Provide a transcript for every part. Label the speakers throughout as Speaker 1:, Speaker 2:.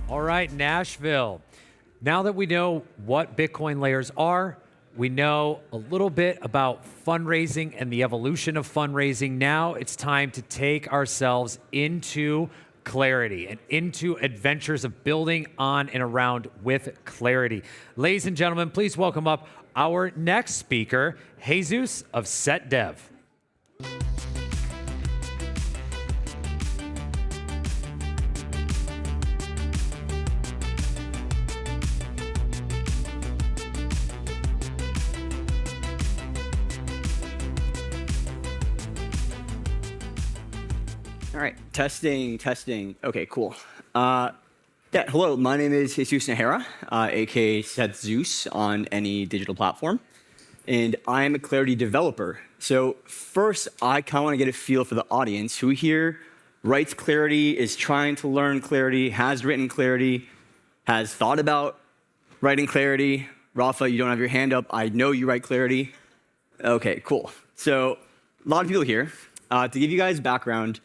Speaker 1: All right, Nashville. Now that we know what Bitcoin layers are, we know a little bit about fundraising and the evolution of fundraising. Now it's time to take ourselves into Clarity and into adventures of building on and around with Clarity. Ladies and gentlemen, please welcome up our next speaker, Jesus of SetDev.
Speaker 2: All right, testing. Okay, cool. Hello, my name is Jesus Najera, aka SetZeus on any digital platform, and I am a Clarity developer. So first, I kind of want to get a feel for the audience. Who here writes Clarity, is trying to learn Clarity, has written Clarity, has thought about writing Clarity? Rafa, you don't have your hand up. I know you write Clarity. Okay, cool. So a lot of people here. To give you guys background,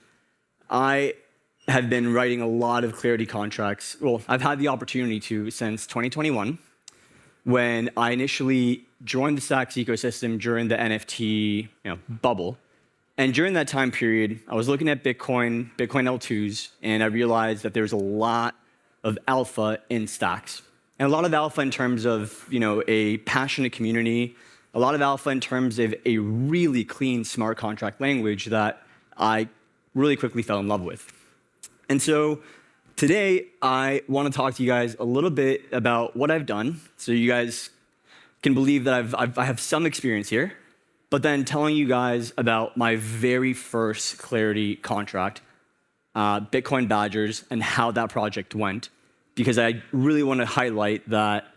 Speaker 2: I have been writing a lot of Clarity contracts. Well, I've had the opportunity to since 2021, when I initially joined the Stacks ecosystem during the NFT bubble. And during that time period, I was looking at Bitcoin L2s, and I realized that there's a lot of alpha in Stacks. And a lot of alpha in terms of a passionate community, a lot of alpha in terms of a really clean smart contract language that I really quickly fell in love with. And so today, I want to talk to you guys a little bit about what I've done, so you guys can believe that I have some experience here, but then telling you guys about my very first Clarity contract, Bitcoin Badgers, and how that project went, because I really want to highlight that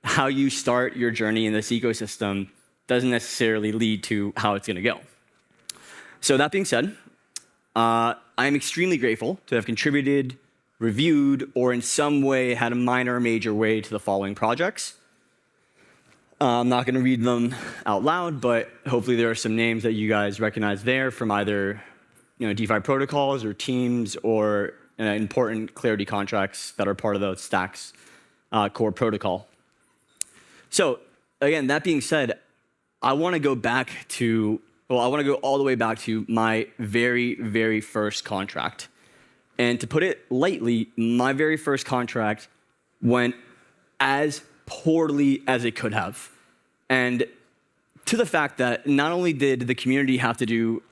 Speaker 2: how you start your journey in this ecosystem doesn't necessarily lead to how it's going to go. So that being said, I am extremely grateful to have contributed, reviewed, or in some way had a minor or major way to the following projects. I'm not going to read them out loud, but hopefully there are some names that you guys recognize there from either DeFi protocols or teams or important Clarity contracts that are part of the Stacks core protocol. So again, that being said, I want to go all the way back to my very, very first contract. And to put it lightly, my very first contract went as poorly as it could have. And to the fact that not only did the community had to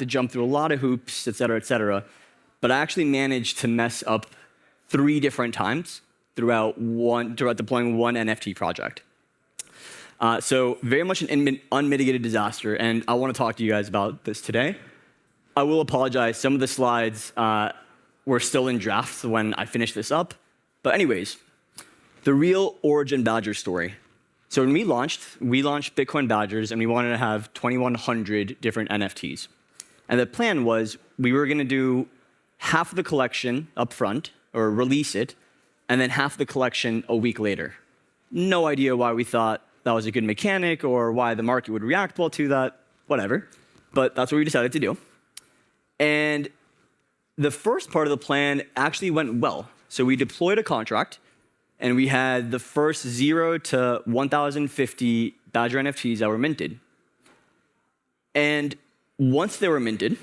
Speaker 2: jump through a lot of hoops, et cetera, but I actually managed to mess up 3 different times throughout deploying one NFT project. So very much an unmitigated disaster, and I want to talk to you guys about this today. I will apologize. Some of the slides were still in drafts when I finished this up. But anyways, the real origin Badger story. So when we launched Bitcoin Badgers, and we wanted to have 2,100 different NFTs. And the plan was we were going to do half of the collection up front, or release it, and then half the collection a week later. No idea why we thought that was a good mechanic or why the market would react well to that, whatever. But that's what we decided to do. And the first part of the plan actually went well. So we deployed a contract, and we had the first 0 to 1,050 Badger NFTs that were minted. And once they were minted,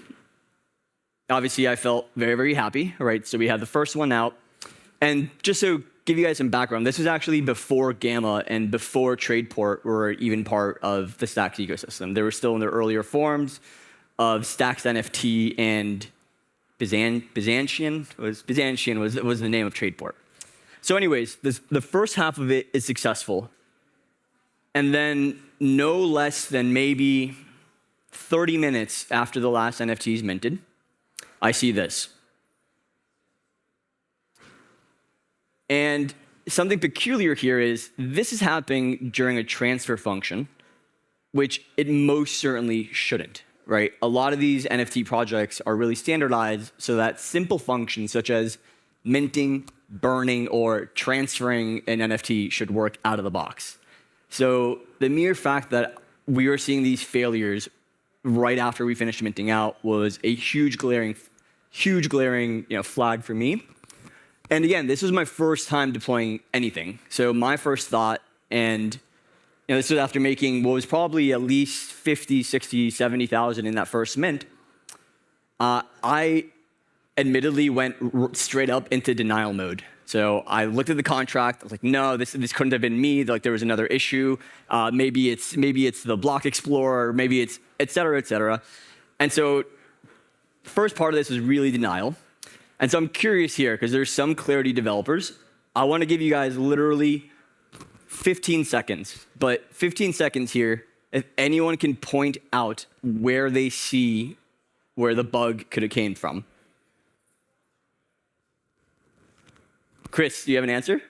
Speaker 2: obviously I felt very, very happy, right? So we had the first one out. And just so give you guys some background, this was actually before Gamma and before Tradeport were even part of the Stacks ecosystem. They were still in their earlier forms of Stacks NFT, and Byzantium was the name of Tradeport. So anyways, the first half of it is successful. And then no less than maybe 30 minutes after the last NFT is minted, I see this. And something peculiar here is this is happening during a transfer function, which it most certainly shouldn't, right? A lot of these NFT projects are really standardized so that simple functions such as minting, burning, or transferring an NFT should work out of the box. So the mere fact that we were seeing these failures right after we finished minting out was a huge glaring flag for me. And again, this was my first time deploying anything. So my first thought, and this was after making what was probably at least 50, 60, 70,000 in that first mint, I admittedly went straight up into denial mode. So I looked at the contract. I was like, no, this couldn't have been me. Like there was another issue. Maybe it's the block explorer. Maybe it's et cetera, et cetera. And so the first part of this was really denial. And so I'm curious here because there's some Clarity developers. I want to give you guys literally 15 seconds, but 15 seconds here. If anyone can point out where they see where the bug could have came from. Chris, do you have an answer?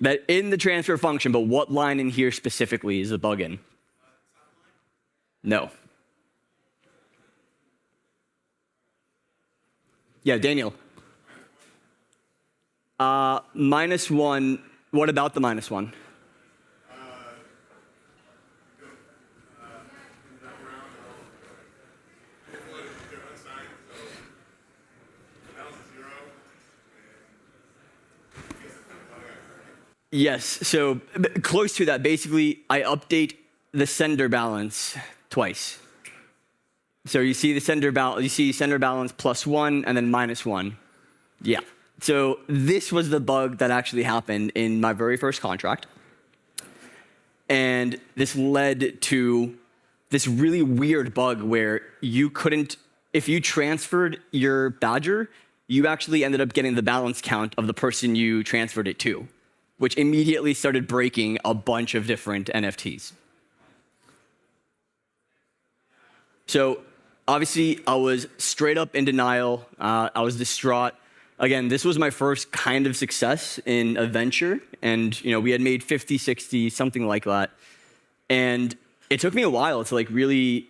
Speaker 2: That in the transfer function, but what line in here specifically is the bug in? No. Yeah, Daniel. -1. What about the -1? Yes, so close to that. Basically, I update the sender balance twice. So you see the sender balance, +1 and then -1. Yeah. So this was the bug that actually happened in my very first contract. And this led to this really weird bug where you couldn't, if you transferred your Badger, you actually ended up getting the balance count of the person you transferred it to, which immediately started breaking a bunch of different NFTs. So obviously, I was straight up in denial. I was distraught. Again, this was my first kind of success in a venture, and we had made 50, 60, something like that. And it took me a while to really.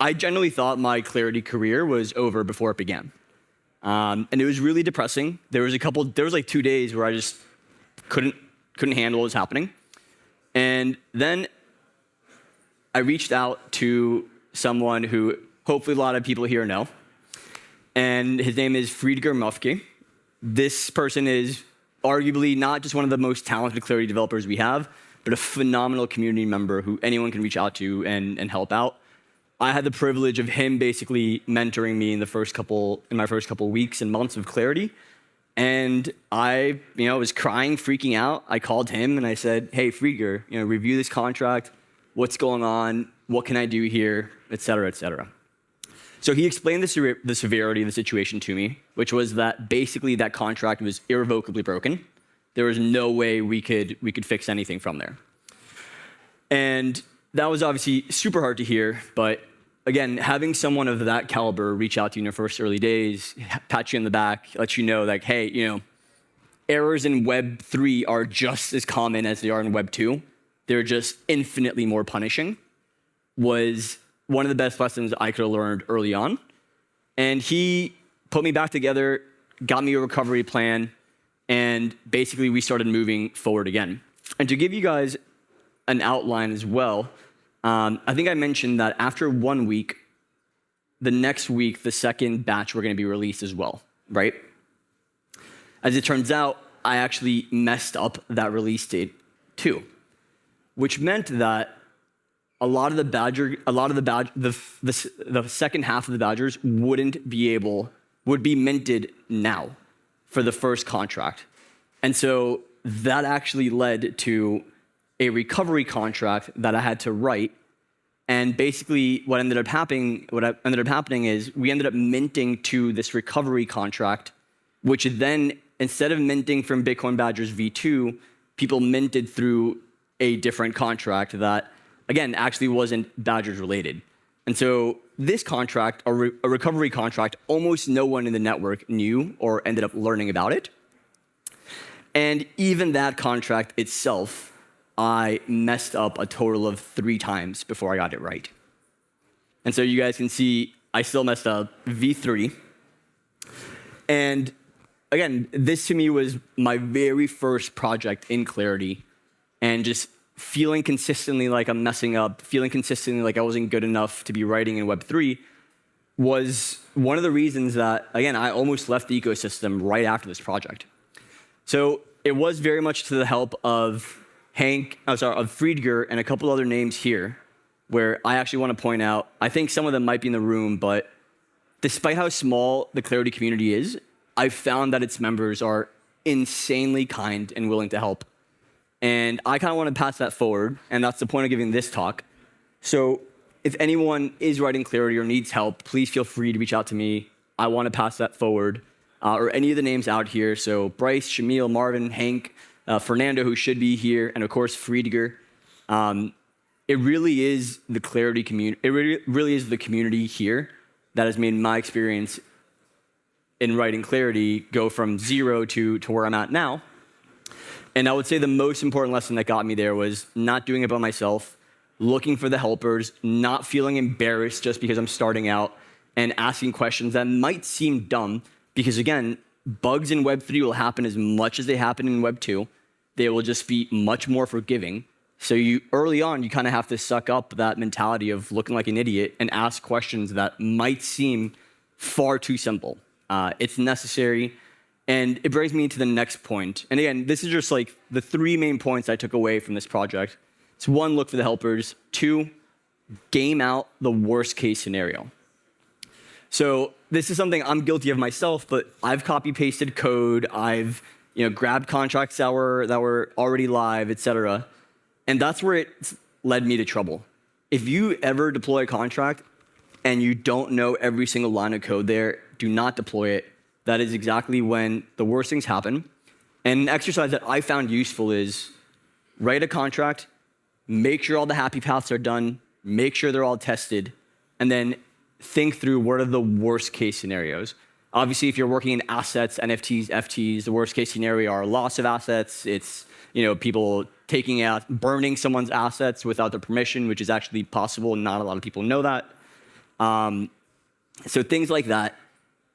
Speaker 2: I generally thought my Clarity career was over before it began, and it was really depressing. There was 2 days where I just couldn't handle what was happening, and then I reached out to someone who hopefully a lot of people here know. And his name is Friedger Mufke. This person is arguably not just one of the most talented Clarity developers we have, but a phenomenal community member who anyone can reach out to and help out. I had the privilege of him basically mentoring me in my first couple weeks and months of Clarity. And I was crying, freaking out. I called him and I said, hey, Friedger, review this contract. What's going on? What can I do here? Et cetera, et cetera. So he explained the severity of the situation to me, which was that basically that contract was irrevocably broken. There was no way we could fix anything from there. And that was obviously super hard to hear, but again, having someone of that caliber reach out to you in your first early days, pat you on the back, let you know hey, errors in Web 3 are just as common as they are in Web 2. They're just infinitely more punishing, was one of the best lessons I could have learned early on. And he put me back together, got me a recovery plan, and basically we started moving forward again. And to give you guys an outline as well, I think I mentioned that after 1 week, the next week, the second batch were going to be released as well, right? As it turns out, I actually messed up that release date too, which meant that the second half of the Badgers would be minted now for the first contract. And so that actually led to a recovery contract that I had to write. And basically what ended up happening is we ended up minting to this recovery contract, which then, instead of minting from Bitcoin Badgers V2, people minted through a different contract that, again, actually wasn't Badgers related. And so this contract, a recovery contract, almost no one in the network knew or ended up learning about it. And even that contract itself, I messed up a total of 3 times before I got it right. And so you guys can see I still messed up V3. And again, this to me was my very first project in Clarity, and just feeling consistently like I'm messing up, feeling consistently like I wasn't good enough to be writing in Web3, was one of the reasons that, again, I almost left the ecosystem right after this project. So it was very much to the help of of Friedger and a couple other names here, where I actually want to point out, I think some of them might be in the room, but despite how small the Clarity community is, I've found that its members are insanely kind and willing to help. And I kind of want to pass that forward, and that's the point of giving this talk. So if anyone is writing Clarity or needs help, please feel free to reach out to me. I want to pass that forward, or any of the names out here. So Bryce, Shamil, Marvin, Hank, Fernando, who should be here, and of course, Friedger. It really is the Clarity community. It really is the community here that has made my experience in writing Clarity go from 0 to where I'm at now. And I would say the most important lesson that got me there was not doing it by myself, looking for the helpers, not feeling embarrassed just because I'm starting out, and asking questions that might seem dumb, because again, bugs in Web 3 will happen as much as they happen in Web 2. They will just be much more forgiving. So early on, you kind of have to suck up that mentality of looking like an idiot and ask questions that might seem far too simple. It's necessary. And it brings me to the next point. And again, this is just like the 3 main points I took away from this project. It's 1, look for the helpers. 2, game out the worst case scenario. So this is something I'm guilty of myself, but I've copy pasted code. I've grabbed contracts that were already live, et cetera. And that's where it led me to trouble. If you ever deploy a contract and you don't know every single line of code there, do not deploy it. That is exactly when the worst things happen. And an exercise that I found useful is write a contract, make sure all the happy paths are done, make sure they're all tested, and then think through what are the worst case scenarios. Obviously, if you're working in assets, NFTs, FTs, the worst case scenario are loss of assets. It's people taking out, burning someone's assets without their permission, which is actually possible, and not a lot of people know that. So things like that.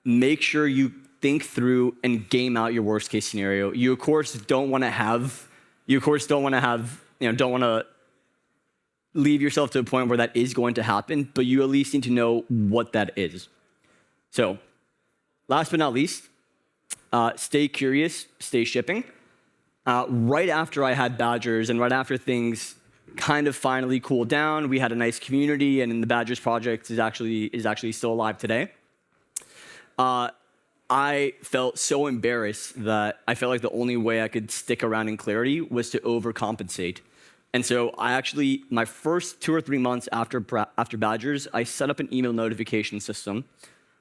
Speaker 2: Make sure you think through and game out your worst case scenario. You of course don't want to leave yourself to a point where that is going to happen, but you at least need to know what that is. So, last but not least, stay curious, stay shipping. Right after I had Badgers and right after things kind of finally cooled down, we had a nice community, and the Badgers project is actually still alive today. I felt so embarrassed that I felt like the only way I could stick around in Clarity was to overcompensate. And so my first 2 or 3 months after Badgers, I set up an email notification system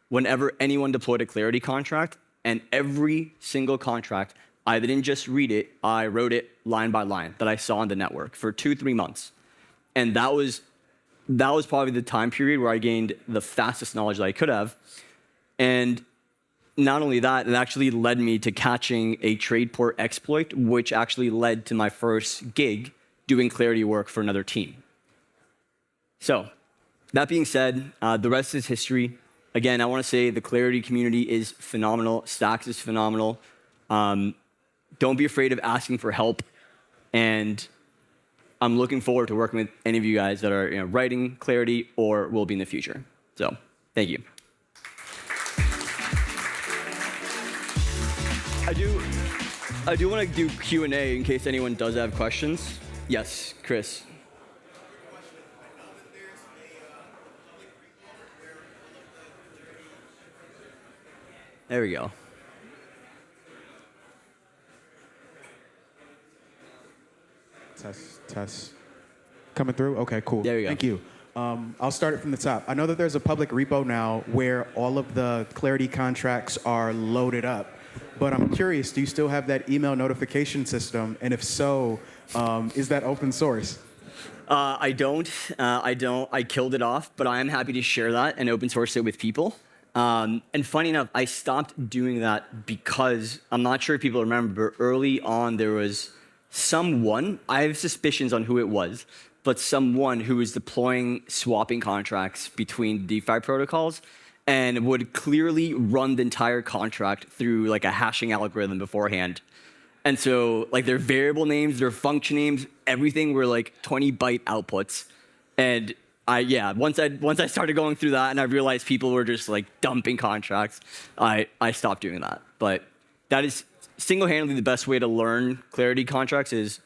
Speaker 2: whenever anyone deployed a Clarity contract, and every single contract, I didn't just read it, I wrote it line by line that I saw on the network for 2-3 months. And that was probably the time period where I gained the fastest knowledge that I could have. And not only that, it actually led me to catching a trade port exploit, which actually led to my first gig doing Clarity work for another team. So, that being said, the rest is history. Again, I want to say the Clarity community is phenomenal. Stacks is phenomenal. Don't be afraid of asking for help. And I'm looking forward to working with any of you guys that are writing Clarity or will be in the future. So, thank you. I do want to do Q&A in case anyone does have questions. Yes, Chris. There we go.
Speaker 3: Test. Coming through? Okay, cool.
Speaker 2: There we go.
Speaker 3: Thank you. I'll start it from the top. I know that there's a public repo now where all of the Clarity contracts are loaded up. But I'm curious, do you still have that email notification system? And if so, is that open source?
Speaker 2: I don't. I killed it off, but I am happy to share that and open source it with people. And funny enough, I stopped doing that because I'm not sure if people remember, but early on there was someone, I have suspicions on who it was, but someone who was deploying swapping contracts between DeFi protocols and would clearly run the entire contract through like a hashing algorithm beforehand. And so like their variable names, their function names, everything were like 20-byte outputs. And once I started going through that and I realized people were just like dumping contracts, I stopped doing that. But that is single-handedly the best way to learn Clarity contracts is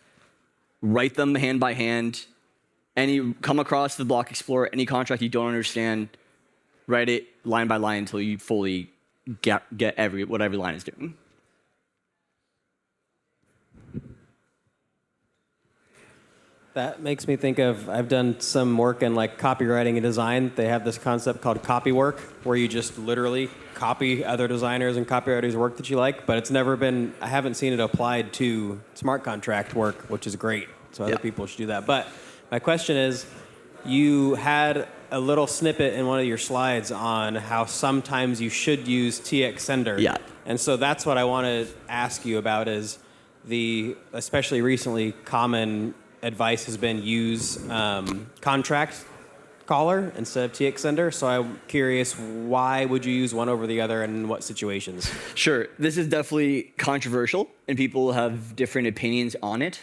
Speaker 2: write them hand by hand. Come across the Block Explorer, any contract you don't understand, write it line by line until you fully get what every line is doing.
Speaker 4: That makes me think of, I've done some work in like copywriting and design. They have this concept called copy work, where you just literally copy other designers and copywriters' work that you like, but I haven't seen it applied to smart contract work, which is great. So other people should do that. But my question is, you had a little snippet in one of your slides on how sometimes you should use TX Sender.
Speaker 2: Yeah.
Speaker 4: And so that's what I want to ask you about is especially recently, common advice has been use contract caller instead of TX Sender. So I'm curious, why would you use one over the other and in what situations?
Speaker 2: Sure. This is definitely controversial, and people have different opinions on it.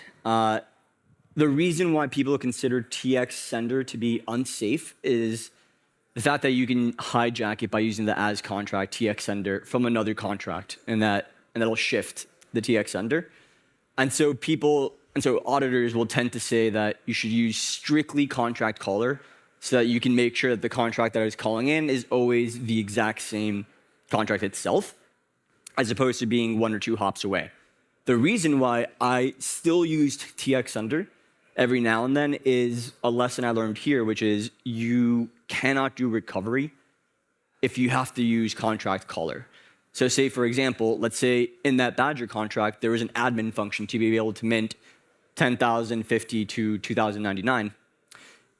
Speaker 2: The reason why people consider TX Sender to be unsafe is the fact that you can hijack it by using the as contract TX Sender from another contract, and that'll shift the TX Sender. And so auditors will tend to say that you should use strictly contract caller so that you can make sure that the contract that is calling in is always the exact same contract itself, as opposed to being one or two hops away. The reason why I still use TX Sender every now and then is a lesson I learned here, which is you cannot do recovery if you have to use contract caller. So say, for example, let's say in that Badger contract, there was an admin function to be able to mint 10,050 to 2,099.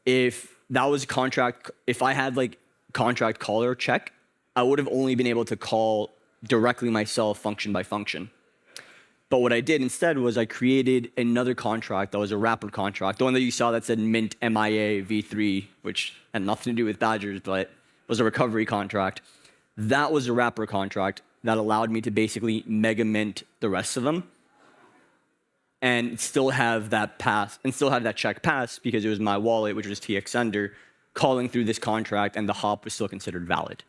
Speaker 2: If that was a contract, if I had like contract caller check, I would have only been able to call directly myself function by function. But what I did instead was I created another contract that was a wrapper contract, the one that you saw that said mint MIA v3, which had nothing to do with Badgers, but was a recovery contract. That was a wrapper contract that allowed me to basically mega mint the rest of them and still have that check pass because it was my wallet, which was TX Sender, calling through this contract, and the hop was still considered valid.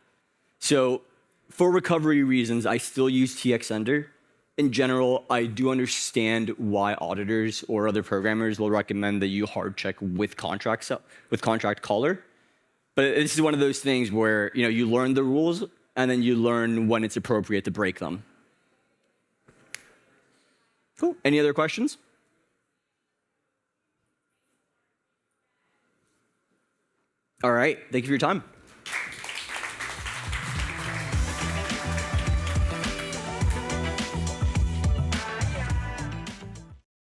Speaker 2: So for recovery reasons, I still use TX Sender. In general, I do understand why auditors or other programmers will recommend that you hard check with contract caller. But this is one of those things where you learn the rules and then you learn when it's appropriate to break them. Cool. Any other questions? All right. Thank you for your time.